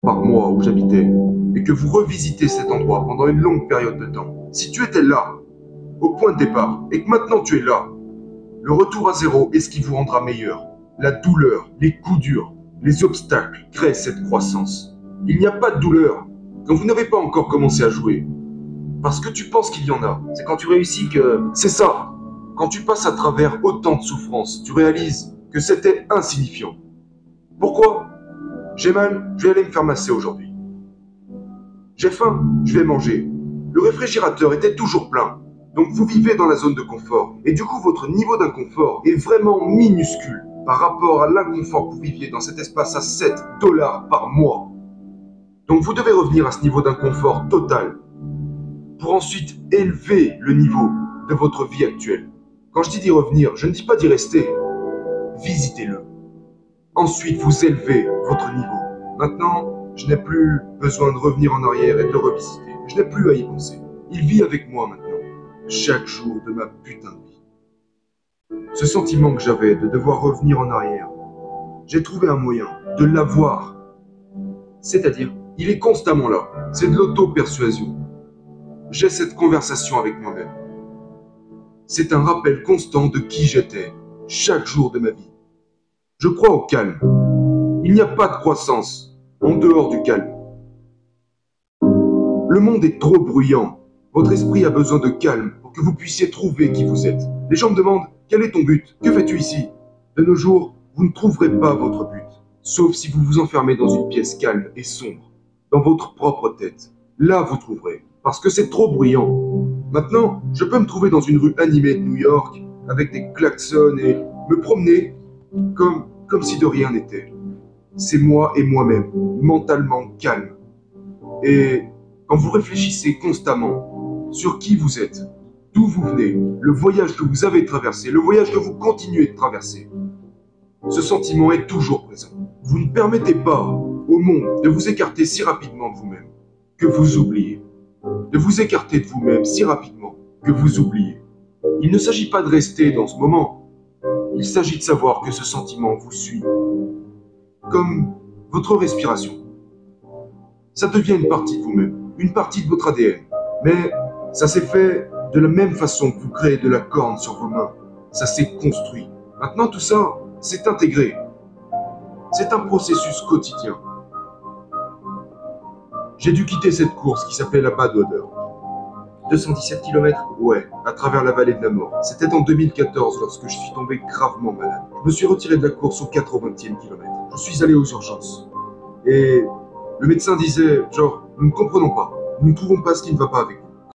par mois où j'habitais, et que vous revisitez cet endroit pendant une longue période de temps, si tu étais là, au point de départ, et que maintenant tu es là, le retour à zéro est ce qui vous rendra meilleur. La douleur, les coups durs, les obstacles créent cette croissance. Il n'y a pas de douleur quand vous n'avez pas encore commencé à jouer. Parce que tu penses qu'il y en a. C'est quand tu réussis que... C'est ça. Quand tu passes à travers autant de souffrances, tu réalises que c'était insignifiant. Pourquoi? J'ai mal, je vais aller me faire masser aujourd'hui. J'ai faim, je vais manger. Le réfrigérateur était toujours plein. Donc vous vivez dans la zone de confort. Et du coup, votre niveau d'inconfort est vraiment minuscule par rapport à l'inconfort que vous viviez dans cet espace à 7 dollars par mois. Donc vous devez revenir à ce niveau d'inconfort total pour ensuite élever le niveau de votre vie actuelle. Quand je dis d'y revenir, je ne dis pas d'y rester. Visitez-le. Ensuite, vous élevez votre niveau. Maintenant, je n'ai plus besoin de revenir en arrière et de le revisiter. Je n'ai plus à y penser. Il vit avec moi maintenant, chaque jour de ma putain de vie. Ce sentiment que j'avais de devoir revenir en arrière, j'ai trouvé un moyen de l'avoir. C'est-à-dire, il est constamment là. C'est de l'auto-persuasion. J'ai cette conversation avec moi-même. C'est un rappel constant de qui j'étais, chaque jour de ma vie. Je crois au calme. Il n'y a pas de croissance en dehors du calme. Le monde est trop bruyant. Votre esprit a besoin de calme pour que vous puissiez trouver qui vous êtes. Les gens me demandent, quel est ton but? Que fais-tu ici? De nos jours, vous ne trouverez pas votre but, sauf si vous vous enfermez dans une pièce calme et sombre, dans votre propre tête. Là, vous trouverez, parce que c'est trop bruyant. Maintenant, je peux me trouver dans une rue animée de New York, avec des klaxons et me promener comme si de rien n'était. C'est moi et moi-même, mentalement calme. Et quand vous réfléchissez constamment sur qui vous êtes, d'où vous venez, le voyage que vous avez traversé, le voyage que vous continuez de traverser, ce sentiment est toujours présent. Vous ne permettez pas au monde de vous écarter si rapidement de vous-même que vous oubliez. De vous écarter de vous-même si rapidement que vous oubliez. Il ne s'agit pas de rester dans ce moment. Il s'agit de savoir que ce sentiment vous suit. Comme votre respiration. Ça devient une partie de vous-même, une partie de votre ADN. Mais ça s'est fait de la même façon que vous créez de la corne sur vos mains. Ça s'est construit. Maintenant, tout ça, c'est intégré. C'est un processus quotidien. J'ai dû quitter cette course qui s'appelait la Badwater. 217 km? Ouais, à travers la vallée de la mort. C'était en 2014 lorsque je suis tombé gravement malade. Je me suis retiré de la course au 80e kilomètre. Je suis allé aux urgences. Et le médecin disait, genre, nous ne comprenons pas. Nous ne trouvons pas ce qui ne va pas avec vous.